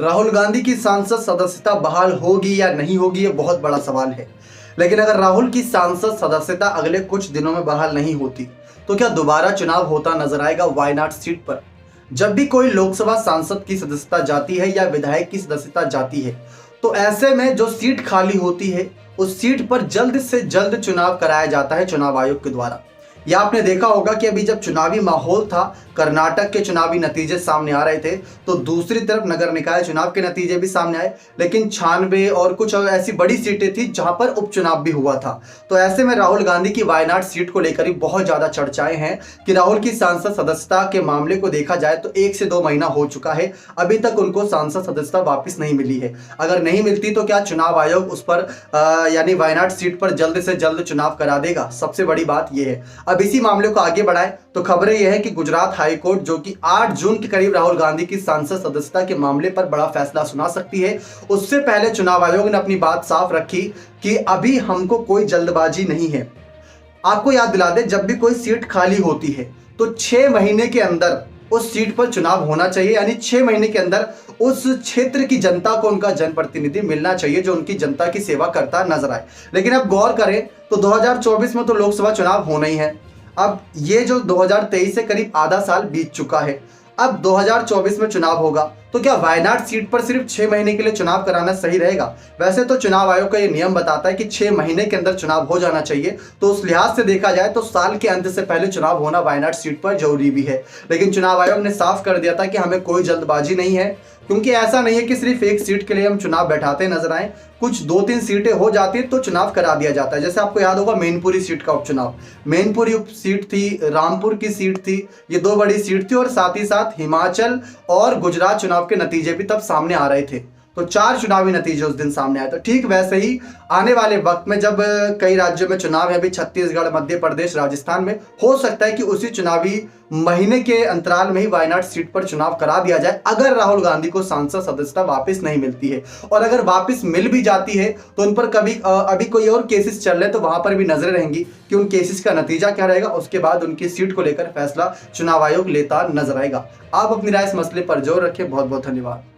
राहुल गांधी की सांसद सदस्यता बहाल होगी या नहीं होगी, ये बहुत बड़ा सवाल है। लेकिन अगर राहुल की सांसद सदस्यता अगले कुछ दिनों में बहाल नहीं होती तो क्या दोबारा चुनाव होता नजर आएगा वायनाड सीट पर। जब भी कोई लोकसभा सांसद की सदस्यता जाती है या विधायक की सदस्यता जाती है तो ऐसे में जो सीट खाली होती है उस सीट पर जल्द से जल्द चुनाव कराया जाता है चुनाव आयोग के द्वारा। या आपने देखा होगा कि अभी जब चुनावी माहौल था, कर्नाटक के चुनावी नतीजे सामने आ रहे थे तो दूसरी तरफ नगर निकाय चुनाव के नतीजे भी सामने आए, लेकिन 96 और कुछ ऐसी बड़ी सीटें थी जहां पर उपचुनाव भी हुआ था। तो ऐसे में राहुल गांधी की वायनाड सीट को लेकर ही बहुत ज्यादा चर्चाएं हैं कि राहुल की सांसद सदस्यता के मामले को देखा जाए तो 1 से 2 महीना हो चुका है, अभी तक उनको सांसद सदस्यता वापस नहीं मिली है। अगर नहीं मिलती तो क्या चुनाव आयोग उस पर यानी वायनाड सीट पर जल्द से जल्द चुनाव करा देगा? सबसे बड़ी बात यह है। अब इसी मामले को आगे बढ़ाएं तो खबरें यह है कि गुजरात हाईकोर्ट जो कि 8 जून के करीब राहुल गांधी की सांसद सदस्यता के मामले पर बड़ा फैसला सुना सकती है। उससे पहले चुनाव आयोग ने अपनी बात साफ रखी कि अभी हमको कोई जल्दबाजी नहीं है। आपको याद दिला दे, जब भी कोई सीट खाली होती है तो 6 महीने के अंदर उस सीट पर चुनाव होना चाहिए, यानी 6 महीने के अंदर उस क्षेत्र की जनता को उनका जनप्रतिनिधि मिलना चाहिए जो उनकी जनता की सेवा करता नजर आए। लेकिन अब गौर करें तो 2024 में तो लोकसभा चुनाव होना ही है। अब ये जो 2023 से करीब आधा साल बीत चुका है, अब 2024 में चुनाव होगा तो क्या वायनाड सीट पर सिर्फ 6 महीने के लिए चुनाव कराना सही रहेगा? वैसे तो चुनाव आयोग का ये नियम बताता है कि 6 महीने के अंदर चुनाव हो जाना चाहिए, तो उस लिहाज से देखा जाए तो साल के अंत से पहले चुनाव होना वायनाड सीट पर जरूरी भी है। लेकिन चुनाव आयोग ने साफ कर दिया था कि हमें कोई जल्दबाजी नहीं है, क्योंकि ऐसा नहीं है कि सिर्फ एक सीट के लिए हम चुनाव बैठाते नजर आए। कुछ 2-3 सीटें हो जाती है तो चुनाव करा दिया जाता है। जैसे आपको याद होगा मैनपुरी सीट का उपचुनाव, मैनपुरी उप सीट थी, रामपुर की सीट थी, ये 2 बड़ी सीट थी और साथ ही साथ हिमाचल और गुजरात चुनाव के नतीजे भी तब सामने आ रहे थे। तो 4 चुनावी नतीजे उस दिन सामने आए। तो ठीक वैसे ही आने वाले वक्त में जब कई राज्यों में चुनाव है, अभी छत्तीसगढ़, मध्य प्रदेश, राजस्थान में, हो सकता है कि उसी चुनावी महीने के अंतराल में ही वायनाड सीट पर चुनाव करा दिया जाए अगर राहुल गांधी को सांसद सदस्यता वापस नहीं मिलती है। और अगर वापस मिल भी जाती है तो उन पर कभी अभी कोई और केसेस चल रहे तो वहां पर भी नजरें रहेंगी कि उन केसेस का नतीजा क्या रहेगा। उसके बाद उनकी सीट को लेकर फैसला चुनाव आयोग लेता नजर आएगा। आप अपनी राय इस मसले पर जोर रखें। बहुत बहुत धन्यवाद।